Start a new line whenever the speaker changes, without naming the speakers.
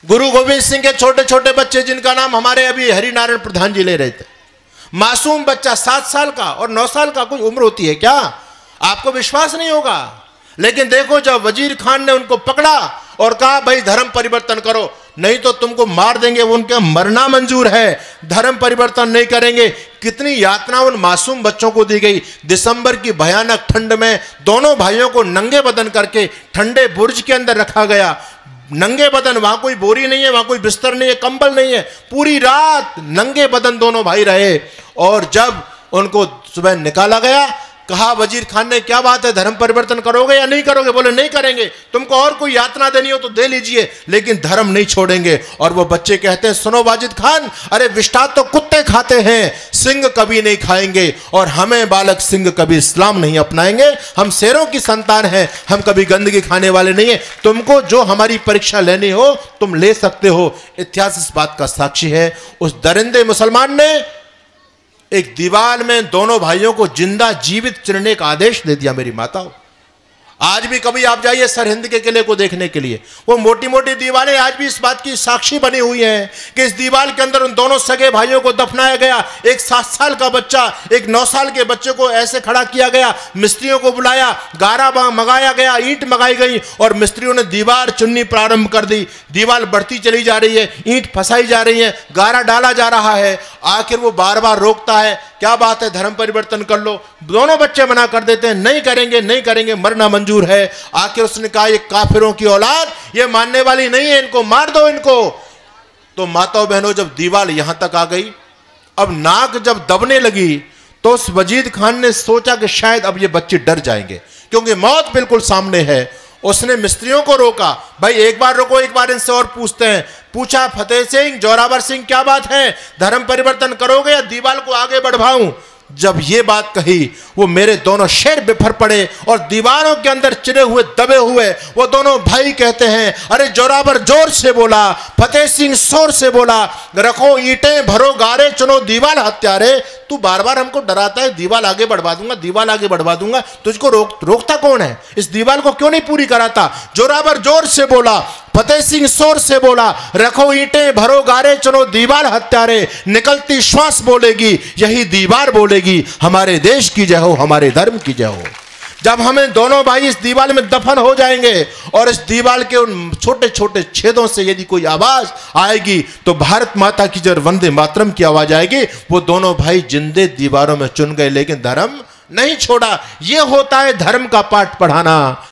गुरु गोविंद सिंह के छोटे छोटे बच्चे जिनका नाम हमारे अभी हरिनारायण प्रधान जी ले रहे थे, मासूम बच्चा 7 साल का और 9 साल का, कोई उम्र होती है क्या? आपको विश्वास नहीं होगा। लेकिन देखो जब वजीर खान ने उनको पकड़ा और कहा भाई धर्म परिवर्तन करो, नहीं तो तुमको मार देंगे, वो उनके मरना मंजूर है, धर्म परिवर्तन नहीं करेंगे। कितनी यातना उन मासूम बच्चों को दी गई। दिसंबर की भयानक ठंड में दोनों भाइयों को नंगे बदन करके ठंडे बुर्ज के अंदर रखा गया। नंगे बदन, वहां कोई बोरी नहीं है, वहां कोई बिस्तर नहीं है, कंबल नहीं है, पूरी रात नंगे बदन दोनों भाई रहे। और जब उनको सुबह निकाला गया, कहा वजीर खान ने क्या बात है, धर्म परिवर्तन करोगे या नहीं करोगे? बोले नहीं करेंगे, तुमको और कोई यातना देनी हो तो दे लीजिए, लेकिन धर्म नहीं छोड़ेंगे। और वो बच्चे कहते हैं सुनो वाजिद खान, अरे विष्ठा तो कुत्ते खाते हैं, सिंह कभी नहीं खाएंगे, और हमें बालक सिंह कभी इस्लाम नहीं अपनाएंगे। हम शेरों की संतान हैं, हम कभी गंदगी खाने वाले नहीं है। तुमको जो हमारी परीक्षा लेनी हो तुम ले सकते हो। इतिहास इस बात का साक्षी है। उस दरिंदे मुसलमान ने एक दीवार में दोनों भाइयों को जिंदा जीवित चुनने का आदेश दे दिया। मेरी माताओं, आज भी कभी आप जाइए सरहिंद के किले को देखने के लिए, वो मोटी मोटी दीवारें आज भी इस बात की साक्षी बनी हुई हैं कि इस दीवार के अंदर उन दोनों सगे भाइयों को दफनाया गया। एक 7 साल का बच्चा, एक 9 साल के बच्चे को ऐसे खड़ा किया गया, मिस्त्रियों को बुलाया, गारा मंगाया गया, ईंट मंगाई गई और मिस्त्रियों ने दीवार चुननी प्रारंभ कर दी। दीवार बढ़ती चली जा रही है, ईंट फंसाई जा रही है, गारा डाला जा रहा है। आखिर वो बार बार रोकता है, क्या बात है धर्म परिवर्तन कर लो। दोनों बच्चे मना कर देते हैं, नहीं करेंगे नहीं करेंगे, मरना मंजूर है। आखिर उसने कहा ये काफिरों की औलाद, ये मानने वाली नहीं है, इनको मार दो इनको। तो माताओं बहनों, जब दीवार यहां तक आ गई, अब नाक जब दबने लगी तो उस वजीद खान ने सोचा कि शायद अब ये बच्चे डर जाएंगे क्योंकि मौत बिल्कुल सामने है। उसने मिस्त्रियों को रोका, भाई एक बार रोको, एक बार इनसे और पूछते हैं। पूछा फतेह सिंह, जोरावर सिंह, क्या बात है, धर्म परिवर्तन करोगे या दीवार को आगे बढ़वाऊं? जब ये बात कही, वो मेरे दोनों शेर बिफर पड़े और दीवारों के अंदर चिरे हुए दबे हुए वो दोनों भाई कहते हैं, अरे जोरावर जोर से बोला, फतेह सिंह जोर से बोला, रखो ईंटें भरो गारे चुनो दीवार हत्यारे। तू बार बार हमको डराता है, दीवार आगे बढ़वा दूंगा, दीवार आगे बढ़वा दूंगा, तुझको रोकता कौन है? इस दीवार को क्यों नहीं पूरी कराता? जोरावर जोर से बोला, फतेह सिंह जोर से बोला, रखो ईंटें भरो गारे चुनो दीवार हत्यारे। निकलती श्वास बोलेगी यही दीवार बोलेगी, हमारे देश की जय हो, हमारे धर्म की जय हो। जब हमें दोनों भाई इस दीवार में दफन हो जाएंगे और इस दीवार के उन छोटे छोटे छेदों से यदि कोई आवाज आएगी तो भारत माता की जो वंदे मातरम की आवाज आएगी। वो दोनों भाई जिंदे दीवारों में चुन गए लेकिन धर्म नहीं छोड़ा। ये होता है धर्म का पाठ पढ़ाना।